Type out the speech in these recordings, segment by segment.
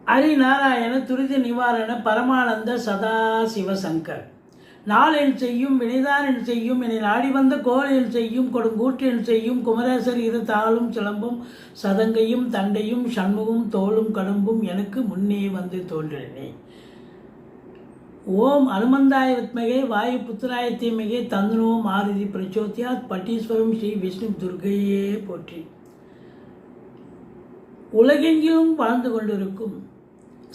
ஹரிநாராயண துரித நிவாரண பரமானந்த சதாசிவசங்கர் நாளென் செய்யும் வினைதானென் செய்யும் என்னை நாடி வந்த கோளென் செய்யும் கொடுங்கூற்றென் செய்யும் குமரேசர் இரு தாளும் சிலம்பும் சதங்கையும் தண்டையும் சண்முகம் தோளும் கடம்பும் எனக்கு முன்னே வந்து தோன்றினே. ஓம் அனுமந்தாய வித்மகே வாயு புத்திராய தீமகே தந்தனோ மாருதி பிரச்சோத்யாத் பட்டீஸ்வரம் ஸ்ரீ விஷ்ணு துர்கையே போற்றி. உலகெங்கிலும் வாழ்ந்து கொண்டிருக்கும்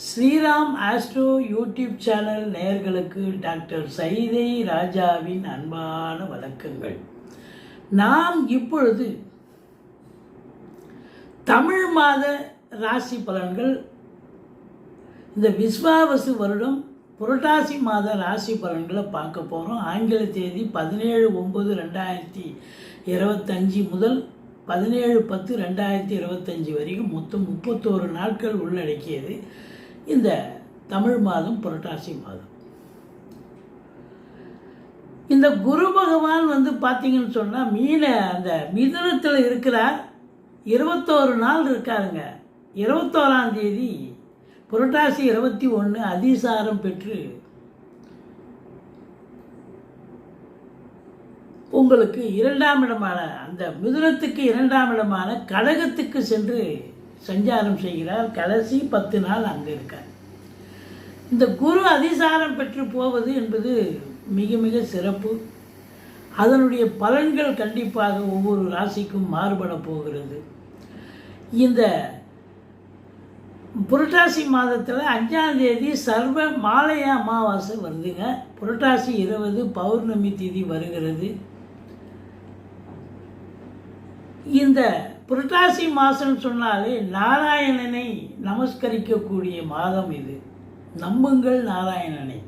ஸ்ரீராம் ஆஸ்ட்ரோ யூடியூப் சேனல் நேயர்களுக்கு டாக்டர் சைதை ராஜாவின் அன்பான வணக்கங்கள். நாம் இப்பொழுது தமிழ் மாத ராசி பலன்கள், இந்த விஸ்வாவசு வருடம் புரட்டாசி மாத ராசி பலன்களை பார்க்க போகிறோம். ஆங்கில தேதி 17/9/2025 முதல் 17/10/2025 வரைக்கும் மொத்தம் 31 நாட்கள் உள்ளடக்கியது இந்த தமிழ் மாதம் புரட்டாசி மாதம். இந்த குரு பகவான் பார்த்தீங்கன்னு சொன்னால் அந்த மிதுனத்தில் இருக்கிறார். 21 நாள் இருக்காருங்க. 21ஆம் தேதி புரட்டாசி 21 அதிசாரம் பெற்று உங்களுக்கு 2ஆம் இடமான அந்த மிதுனத்துக்கு 2ஆம் இடமான கடகத்துக்கு சென்று சஞ்சாரம் செய்கிறார். கடைசி 10 நாள் அங்கே இருக்கார். இந்த குரு அதிசாரம் பெற்று போவது என்பது மிக மிக சிறப்பு. அதனுடைய பலன்கள் கண்டிப்பாக ஒவ்வொரு ராசிக்கும் மாறுபட போகிறது. இந்த புரட்டாசி மாதத்தில் 5ஆம் தேதி சர்வ மாலைய அமாவாசை வருதுங்க. புரட்டாசி 20 பௌர்ணமி திதி வருகிறது. இந்த புரட்டாசி மாதம் சொன்னாலே நாராயணனை நமஸ்கரிக்கக்கூடிய மாதம் இது. நம்புங்கள் நாராயணனை.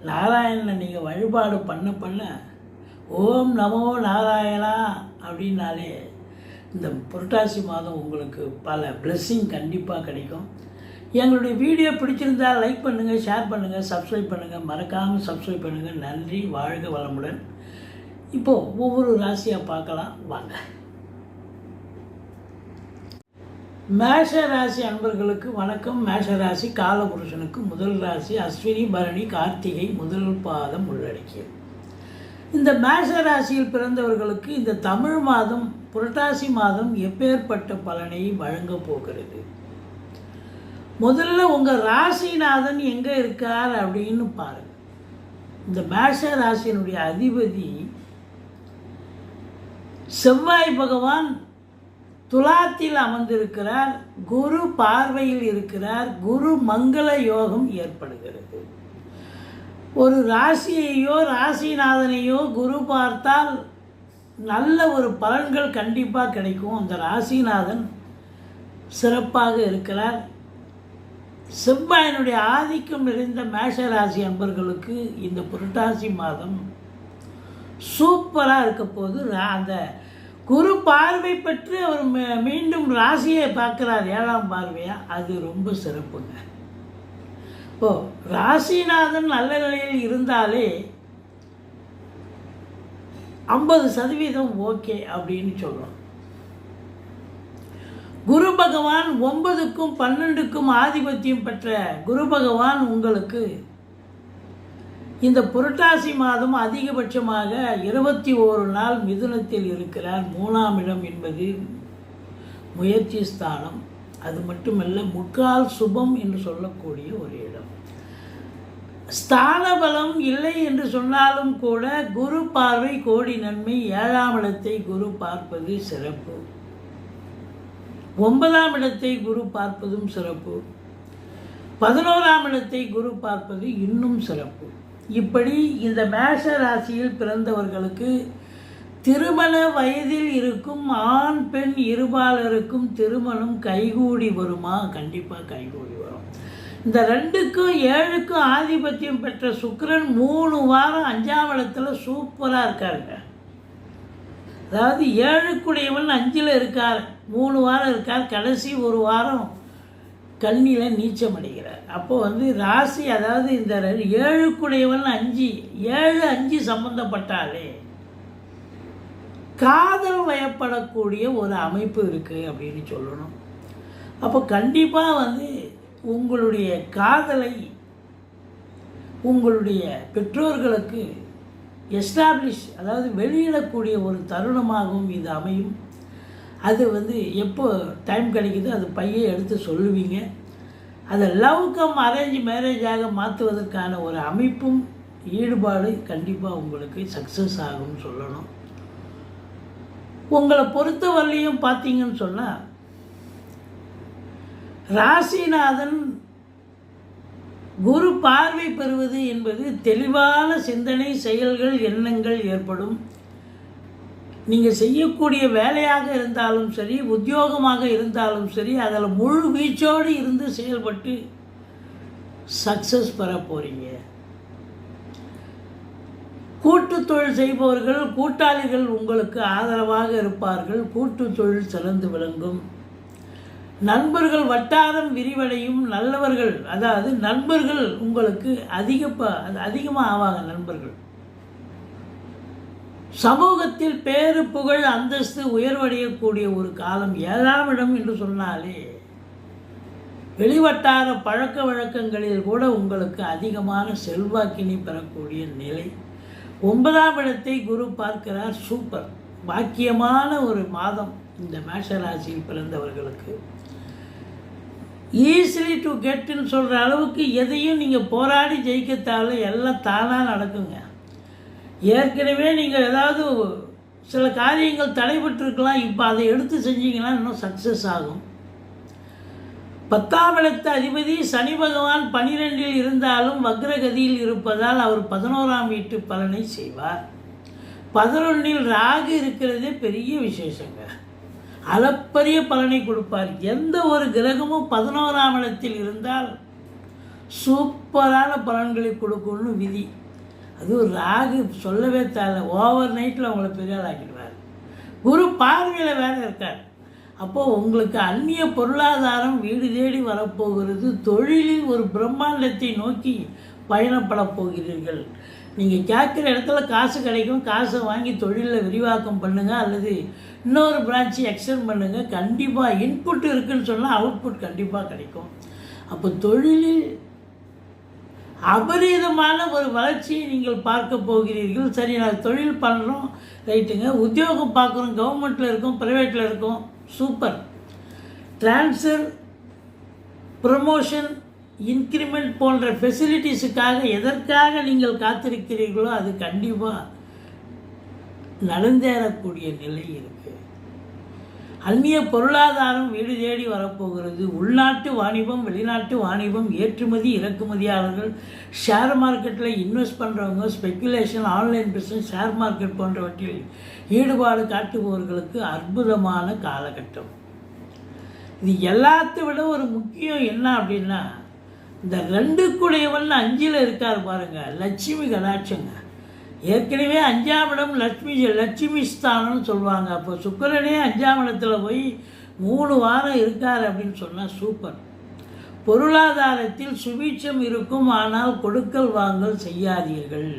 நாராயணனை நீங்கள் வழிபாடு பண்ண ஓம் நமோ நாராயணா அப்படின்னாலே இந்த புரட்டாசி மாதம் உங்களுக்கு பல பிளெஸ்ஸிங் கண்டிப்பாக கிடைக்கும். எங்களுடைய வீடியோ பிடிச்சிருந்தால் லைக் பண்ணுங்கள், ஷேர் பண்ணுங்கள், சப்ஸ்கிரைப் பண்ணுங்கள். மறக்காமல் சப்ஸ்கிரைப் பண்ணுங்கள். நன்றி. வாழ்க வளமுடன். இப்போது ஒவ்வொரு ராசியாக பார்க்கலாம் வாங்க. மேஷ ராசி அன்பர்களுக்கு வணக்கம். மேஷ ராசி காலபுருஷனுக்கு முதல் ராசி. அஸ்வினி பரணி கார்த்திகை முதல் பாதம் உள்ளடக்கியது. இந்த மேஷ ராசியில் பிறந்தவர்களுக்கு இந்த தமிழ் மாதம் புரட்டாசி மாதம் எப்பேற்பட்ட பலனை வழங்கப் போகிறது? முதல்ல உங்கள் ராசிநாதன் எங்கே இருக்கார் அப்படின்னு பாருங்கள். இந்த மேஷ ராசியினுடைய அதிபதி செவ்வாய் பகவான் துலாத்தில் அமர்ந்திருக்கிறார். குரு பார்வையில் இருக்கிறார். குரு மங்கள யோகம் ஏற்படுகிறது. ஒரு ராசியையோ ராசிநாதனையோ குரு பார்த்தால் நல்ல ஒரு பலன்கள் கண்டிப்பாக கிடைக்கும். அந்த ராசிநாதன் சிறப்பாக இருக்கிறார். செவ்வாயினுடைய ஆதிக்கம் நிறைந்த மேஷ ராசி அன்பர்களுக்கு இந்த புரட்டாசி மாதம் சூப்பராக இருக்க போது. அந்த குரு பார்வை பெற்று அவர் மீண்டும் ராசியை பார்க்குறார் 7ஆம் பார்வையாக. அது ரொம்ப சிறப்புங்க. ராசிநாதன் நல்ல நிலையில் இருந்தாலே 50% ஓகே அப்படின்னு சொல்லணும். குரு பகவான் 9க்கும் 12க்கும் ஆதிபத்தியம் பெற்ற குரு பகவான் உங்களுக்கு இந்த புரட்டாசி மாதம் அதிகபட்சமாக 21 நாள் மிதுனத்தில் இருக்கிறார். 3ஆம் இடம் என்பது முயற்சி ஸ்தானம். அது மட்டுமல்ல முக்கால் சுபம் என்று சொல்லக்கூடிய ஒரு இடம். ஸ்தான பலம் இல்லை என்று சொன்னாலும் கூட குரு பார்வை கோடி நன்மை. 7ஆம் இடத்தை குரு பார்ப்பது சிறப்பு. 9ஆம் இடத்தை குரு பார்ப்பதும் சிறப்பு. 11ஆம் இடத்தை குரு பார்ப்பது இன்னும் சிறப்பு. இப்படி இந்த மேஷ ராசியில் பிறந்தவர்களுக்கு திருமண வயதில் இருக்கும் ஆண் பெண் இருபாலருக்கும் திருமணம் கைகூடி வருமா? கண்டிப்பாக கைகூடி வரும். இந்த 2க்கும் 7க்கும் ஆதிபத்தியம் பெற்ற சுக்கிரன் 3 வாரம் 5ஆம் இடத்துல சூப்பராக இருக்காருங்க. அதாவது 7க்குடையவன் 5ல் இருக்கார். 3 வாரம் இருக்கார். கடைசி 1 வாரம் கன்னியில் நீச்சம் அடைகிறார். அப்போது ராசி, அதாவது இந்த 7க்குடையவன் 5 7 5 சம்பந்தப்பட்டாலே காதல் வயப்படக்கூடிய ஒரு அமைப்பு இருக்குது அப்படின்னு சொல்லணும். அப்போ கண்டிப்பாக உங்களுடைய காதலை உங்களுடைய பெற்றோர்களுக்கு எஸ்டாப்ளிஷ், அதாவது வெளியிடக்கூடிய ஒரு தருணமாகவும் இது அமையும். அது எப்போ டைம் கிடைக்குதோ அது பையை எடுத்து சொல்லுவீங்க. அதை லவ் கம் அரேஞ்ச் மேரேஜாக மாற்றுவதற்கான ஒரு அமைப்பும் ஈடுபாடு கண்டிப்பாக உங்களுக்கு சக்ஸஸ் ஆகும்னு சொல்லணும். உங்களை பொறுத்தவரையிலையும் பார்த்தீங்கன்னு சொன்னால், ராசிநாதன் குரு பார்வை பெறுவது என்பது தெளிவான சிந்தனை, செயல்கள், எண்ணங்கள் ஏற்படும். நீங்கள் செய்யக்கூடிய வேலையாக இருந்தாலும் சரி, உத்தியோகமாக இருந்தாலும் சரி, அதில் முழு வீச்சோடு இருந்து செயல்பட்டு சக்ஸஸ் பெற போகிறீங்க. கூட்டு தொழில் செய்பவர்கள், கூட்டாளிகள் உங்களுக்கு ஆதரவாக இருப்பார்கள். கூட்டு தொழில் சிறந்து விளங்கும். நண்பர்கள் வட்டாரம் விரிவடையும். நல்லவர்கள், அதாவது நண்பர்கள் உங்களுக்கு அதிகமாக ஆவாங்க. நண்பர்கள் சமூகத்தில் பேரு புகழ் அந்தஸ்து உயர்வடையக்கூடிய ஒரு காலம். 7ஆம் இடம் என்று சொன்னாலே வெளிவட்டார பழக்க வழக்கங்களில் கூட உங்களுக்கு அதிகமான செல்வாக்கினை பெறக்கூடிய நிலை. 9ஆம் இடத்தை குரு பார்க்கிறார். சூப்பர், பாக்கியமான ஒரு மாதம் இந்த மேஷ ராசியில் பிறந்தவர்களுக்கு. ஈஸிலி டு கெட்டுன்னு சொல்கிற அளவுக்கு எதையும் நீங்கள் போராடி ஜெயிக்க தேவை, எல்லாம் தானாக நடக்குங்க. ஏற்கனவே நீங்கள் ஏதாவது சில காரியங்கள் தடைபட்டிருக்கலாம், இப்போ அதை எடுத்து செஞ்சீங்கன்னா இன்னும் சக்ஸஸ் ஆகும். 10ஆம் இடத்து அதிபதி சனி பகவான் 12இல் இருந்தாலும் வக்ரகதியில் இருப்பதால் அவர் 11ஆம் வீட்டு பலனை செய்வார். 11இல் ராகு இருக்கிறதே பெரிய விசேஷங்க. அளப்பரிய பலனை கொடுப்பார். எந்த ஒரு கிரகமும் 11ஆம் இடத்தில் இருந்தால் சூப்பரான பலன்களை கொடுக்கும்னு விதி. அதுவும் ராகு சொல்லவே தேவை. ஓவர் நைட்டில் அவங்கள பெரிய ஆளாக்கிடுவார். குரு பார்வையில் வேறு இருக்கார். அப்போது உங்களுக்கு அந்நிய பொருளாதாரம் வீடு தேடி வரப்போகிறது. தொழிலில் ஒரு பிரம்மாண்டத்தை நோக்கி பயணப்பட போகிறீர்கள். நீங்கள் கேட்குற இடத்துல காசு கிடைக்கும். காசை வாங்கி தொழிலில் விரிவாக்கம் பண்ணுங்கள், அல்லது இன்னொரு பிரான்ச்சை எக்ஸ்டெண்ட் பண்ணுங்கள். கண்டிப்பாக இன்புட் இருக்குதுன்னு சொன்னால் அவுட்புட் கண்டிப்பாக கிடைக்கும். அப்போ தொழிலில் அபரீதமான ஒரு வளர்ச்சியை நீங்கள் பார்க்க போகிறீர்கள். சரி, நான் தொழில் பண்ணுறோம், ரைட்டுங்க. உத்தியோகம் பார்க்குறோம், கவர்மெண்ட்டில் இருக்கோம், ப்ரைவேட்டில் இருக்கோம், சூப்பர். ட்ரான்ஸ்ஃபர், ப்ரமோஷன், இன்க்ரிமெண்ட் போன்ற ஃபெசிலிட்டிஸுக்காக எதற்காக நீங்கள் காத்திருக்கிறீர்களோ அது கண்டிப்பாக நடந்தேறக்கூடிய நிலை இருக்குது. அந்நிய பொருளாதாரம் வீடு தேடி வரப்போகிறது. உள்நாட்டு வாணிபம், வெளிநாட்டு வாணிபம், ஏற்றுமதி இறக்குமதியாளர்கள், ஷேர் மார்க்கெட்டில் இன்வெஸ்ட் பண்ணுறவங்க, speculation, online business, share market போன்றவற்றில் ஈடுபாடு காட்டுபவர்களுக்கு அற்புதமான காலகட்டம். இது எல்லாத்தை விட ஒரு முக்கியம் என்ன அப்படின்னா, இந்த 2 5 இருக்கார் பாருங்கள், லட்சுமி கடாட்சங்க. ஏற்கனவே 5ஆம் இடம் லட்சுமி ஸ்தானம்னு சொல்லுவாங்க. அப்போ சுக்கிரனே 5ஆம் இடத்துல போய் 3 வாரம் இருக்கார் அப்படின்னு சொன்னால் சூப்பர். பொருளாதாரத்தில் சுபீட்சம் இருக்கும், ஆனால் கொடுக்கல் வாங்கல் செய்யாதீர்கள்.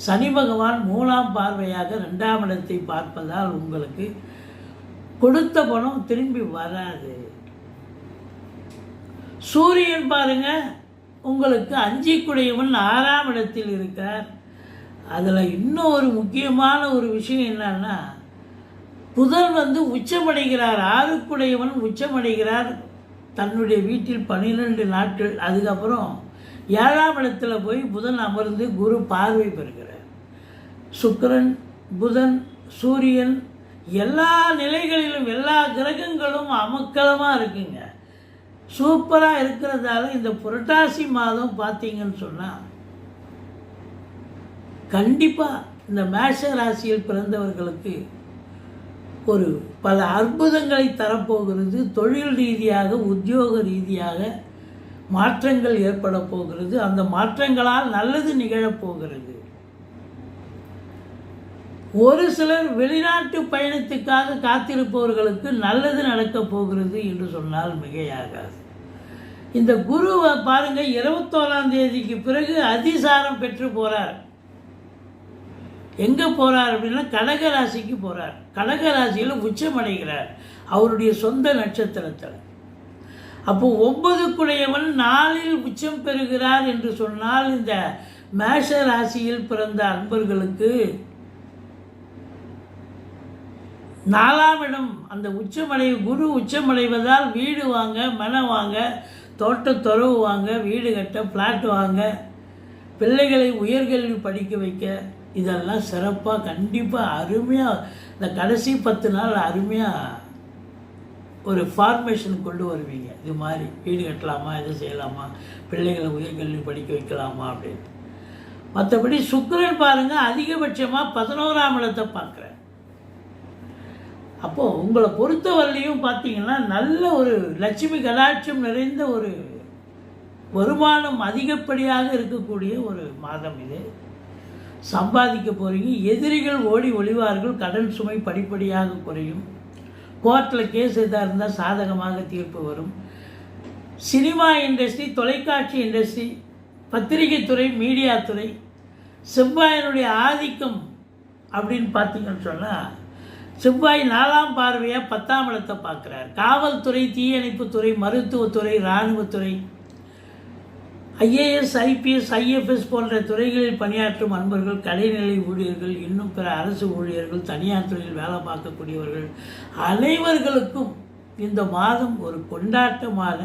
சனி பகவான் 3ஆம் பார்வையாக 2ஆம் இடத்தை பார்ப்பதால் உங்களுக்கு கொடுத்த பணம் திரும்பி வராது. சூரியன் பாருங்க, உங்களுக்கு 5 6ஆம் இடத்தில் இருக்கார். அதில் இன்னும் ஒரு முக்கியமான ஒரு விஷயம் என்னன்னா, புதன் உச்சமடைகிறார். 6 உச்சமடைகிறார் தன்னுடைய வீட்டில் 12 நாட்கள். அதுக்கப்புறம் 7ஆம் இடத்துல போய் புதன் அமர்ந்து குரு பார்வை பெறுகிறார். சுக்கிரன், புதன், சூரியன் எல்லா நிலைகளிலும் எல்லா கிரகங்களும் அமக்கலமாக இருக்குங்க. சூப்பராக இருக்கிறதால இந்த புரட்டாசி மாதம் பார்த்தீங்கன்னு சொன்னால் கண்டிப்பாக இந்த மேஷ ராசியில் பிறந்தவர்களுக்கு ஒரு பல அற்புதங்களை தரப்போகிறது. தொழில் ரீதியாக, உத்தியோக ரீதியாக மாற்றங்கள் ஏற்பட போகிறது. அந்த மாற்றங்களால் நல்லது நிகழப்போகிறது. ஒரு சிலர் வெளிநாட்டு பயணத்துக்காக காத்திருப்பவர்களுக்கு நல்லது நடக்கப் போகிறது என்று சொன்னால் மிகையாகாது. இந்த குருவை பாருங்கள், 21ஆம் தேதிக்கு பிறகு அதிசாரம் பெற்று போகிறார். எங்கே போகிறார் அப்படின்னா கடகராசிக்கு போகிறார். கடகராசியில் உச்சமடைகிறார் அவருடைய சொந்த நட்சத்திரத்தில். அப்போ 9க்குடையவன் 4இல் உச்சம் பெறுகிறார் என்று சொன்னால் இந்த மேஷ ராசியில் பிறந்த அன்பர்களுக்கு 4ஆம் இடம் அந்த குரு உச்சமடைவதால் வீடு வாங்க, மனை வாங்க, தோட்டத்துறவு வாங்க, வீடு கட்ட, ஃப்ளாட் வாங்க, பிள்ளைகளை உயர்கல்வி படிக்க வைக்க, இதெல்லாம் சிறப்பாக கண்டிப்பாக அருமையாக இந்த கடைசி 10 நாள் அருமையாக ஒரு ஃபார்மேஷன் கொண்டு வருவீங்க. இது மாதிரி வீடு கட்டலாமா, இதை செய்யலாமா, பிள்ளைகளை உயர்கல்வி படிக்க வைக்கலாமா அப்படின்னு. மற்றபடி சுக்கிரன் பாருங்கள் அதிகபட்சமாக 11ஆம் இடத்தை பார்க்குறேன். அப்போது உங்களை பொறுத்தவரையிலையும் பார்த்தீங்கன்னா நல்ல ஒரு லட்சுமி கடாட்சம் நிறைந்த ஒரு வருமானம் அதிகப்படியாக இருக்கக்கூடிய ஒரு மாதம் இது. சம்பாதிக்க போகிறீங்க. எதிரிகள் ஓடி ஒளிவார்கள். கடன் சுமை படிப்படியாக குறையும். கோர்ட்டில் கேஸ் எதாக இருந்தால் சாதகமாக தீர்ப்பு வரும். சினிமா இண்டஸ்ட்ரி, தொலைக்காட்சி இண்டஸ்ட்ரி, பத்திரிகை துறை, மீடியா துறை, செவ்வாயினுடைய ஆதிக்கம் அப்படின்னு பார்த்தீங்கன்னு சொன்னால் செவ்வாய் 4ஆம் பார்வையாக 10ஆம் இடத்தை பார்க்குறார். காவல்துறை, தீயணைப்புத்துறை, மருத்துவத்துறை, இராணுவத்துறை, IAS, IPS, IFS போன்ற துறைகளில் பணியாற்றும் அன்பர்கள், கடைநிலை ஊழியர்கள், இன்னும் பிற அரசு ஊழியர்கள், தனியார் துறையில் வேலை பார்க்கக்கூடியவர்கள் அனைவர்களுக்கும் இந்த மாதம் ஒரு கொண்டாட்டமான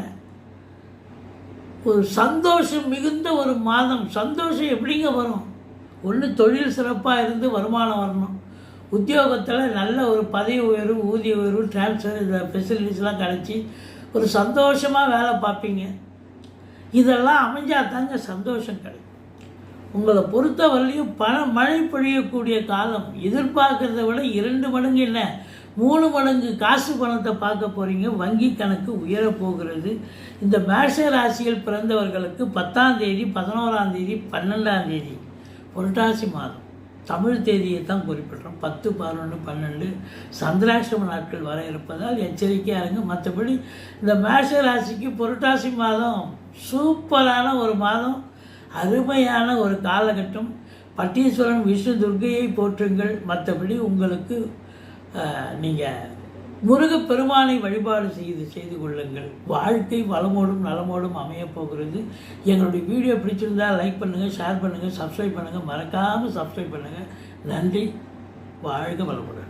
ஒரு சந்தோஷம் மிகுந்த ஒரு மாதம். சந்தோஷம் எப்படிங்க வரும்? ஒன்று தொழில் சிறப்பாக இருந்து வருமானம் வரணும். உத்தியோகத்தில் நல்ல ஒரு பதவி உயர்வு, ஊதிய உயர்வு, டிரான்ஸ்ஃபர், இந்த ஃபெசிலிட்டிஸ்லாம் கிடச்சி ஒரு சந்தோஷமாக வேலை பார்ப்பீங்க. இதெல்லாம் அமைஞ்சால் தாங்க சந்தோஷம் கிடைக்கும். உங்களை பொறுத்தவரையிலையும் மழை பொழியக்கூடிய காலம். எதிர்பார்க்குறத விட 2 மடங்கு என்ன 3 மடங்கு காசு பணத்தை பார்க்க போகிறீங்க. வங்கி கணக்கு உயரப்போகிறது. இந்த மேஷ ராசியில் பிறந்தவர்களுக்கு 10ஆம் தேதி, 11ஆம் தேதி, 12ஆம் தேதி புரட்டாசி மாதம் தமிழ் தேதியை தான் குறிப்பிட்றோம். 10, 11, 12 சந்திராஷ்டம நாட்கள் வர இருப்பதால் எச்சரிக்கையாக இருங்க. மற்றபடி இந்த மேஷ ராசிக்கு புரட்டாசி மாதம் சூப்பரான ஒரு மாதம், அருமையான ஒரு காலகட்டம். பட்டீஸ்வரன், விஷ்ணு, துர்க்கையை போற்றுங்கள். மற்றபடி உங்களுக்கு நீங்கள் முருகப்பெருமானை வழிபாடு செய்து கொள்ளுங்கள். வாழ்க்கை வளமோடும் நலமோடும் அமையப்போகிறது. எங்களுடைய வீடியோ பிடிச்சிருந்தால் லைக் பண்ணுங்கள், ஷேர் பண்ணுங்கள், சப்ஸ்கிரைப் பண்ணுங்கள். மறக்காமல் சப்ஸ்கிரைப் பண்ணுங்கள். நன்றி. வாழ்க வளமுடன்.